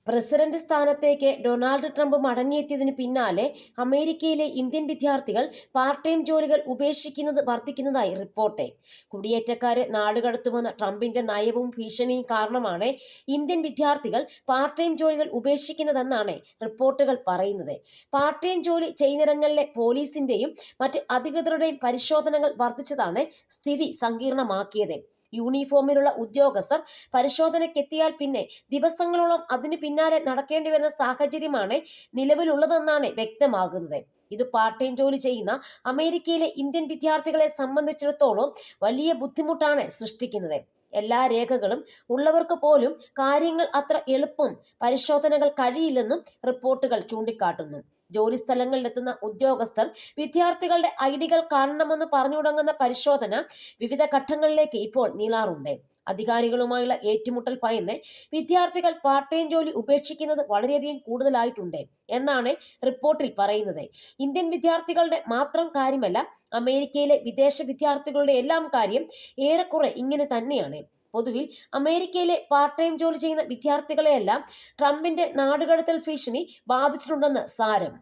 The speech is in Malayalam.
പ്രസിഡന്റ് സ്ഥാനത്തേക്ക് ഡൊണാൾഡ് ട്രംപ് മടങ്ങിയെത്തിയതിനു പിന്നാലെ അമേരിക്കയിലെ ഇന്ത്യൻ വിദ്യാർത്ഥികൾ പാർട്ട് ടൈം ജോലികൾ ഉപേക്ഷിക്കുന്നത് വർദ്ധിക്കുന്നതായി റിപ്പോർട്ട്. കുടിയേറ്റക്കാരെ നാടുകടത്തുമെന്ന ട്രംപിന്റെ നയവും ഭീഷണിയും കാരണമാണ് ഇന്ത്യൻ വിദ്യാർത്ഥികൾ പാർട്ട് ടൈം ജോലികൾ ഉപേക്ഷിക്കുന്നതെന്നാണ് റിപ്പോർട്ടുകൾ പറയുന്നത്. പാർട്ട് ടൈം ജോലി ചെയ്യുന്നിടങ്ങളിലെ പോലീസിന്റെയും മറ്റ് അധികൃതരുടെയും പരിശോധനകൾ വർദ്ധിച്ചതാണ് സ്ഥിതി സങ്കീർണമാക്കിയത്. യൂണിഫോമിലുള്ള ഉദ്യോഗസ്ഥർ പരിശോധനയ്ക്കെത്തിയാൽ പിന്നെ ദിവസങ്ങളോളം അതിനു പിന്നാലെ നടക്കേണ്ടി വരുന്ന സാഹചര്യമാണ് നിലവിലുള്ളതെന്നാണ് വ്യക്തമാകുന്നത്. ഇത് പാർട്ട് ടൈം ജോലി ചെയ്യുന്ന അമേരിക്കയിലെ ഇന്ത്യൻ വിദ്യാർത്ഥികളെ സംബന്ധിച്ചിടത്തോളം വലിയ ബുദ്ധിമുട്ടാണ് സൃഷ്ടിക്കുന്നത്. എല്ലാ രേഖകളും ഉള്ളവർക്ക് പോലും കാര്യങ്ങൾ അത്ര എളുപ്പം പരിശോധനകൾ കഴിയില്ലെന്നും റിപ്പോർട്ടുകൾ ചൂണ്ടിക്കാട്ടുന്നു. ജോലി സ്ഥലങ്ങളിലെത്തുന്ന ഉദ്യോഗസ്ഥർ വിദ്യാർത്ഥികളുടെ ഐഡികൾ കാണണമെന്ന് പറഞ്ഞു തുടങ്ങുന്ന പരിശോധന വിവിധ ഘട്ടങ്ങളിലേക്ക് ഇപ്പോൾ നീളാറുണ്ട്. അധികാരികളുമായുള്ള ഏറ്റുമുട്ടൽ ഭയന്ന് വിദ്യാർത്ഥികൾ പാർട്ട് ടൈം ജോലി ഉപേക്ഷിക്കുന്നത് വളരെയധികം കൂടുതലായിട്ടുണ്ട് എന്നാണ് റിപ്പോർട്ടിൽ പറയുന്നത്. ഇന്ത്യൻ വിദ്യാർത്ഥികളുടെ മാത്രം കാര്യമല്ല, അമേരിക്കയിലെ വിദേശ വിദ്യാർത്ഥികളുടെ എല്ലാം കാര്യം ഏറെക്കുറെ ഇങ്ങനെ തന്നെയാണ്. പൊതുവിൽ അമേരിക്കയിലെ പാർട്ട് ടൈം ജോലി ചെയ്യുന്ന വിദ്യാർത്ഥികളെയെല്ലാം ട്രംപിന്റെ നാടുകടത്തൽ ഭീഷണി ബാധിച്ചിട്ടുണ്ടെന്ന് സാരം.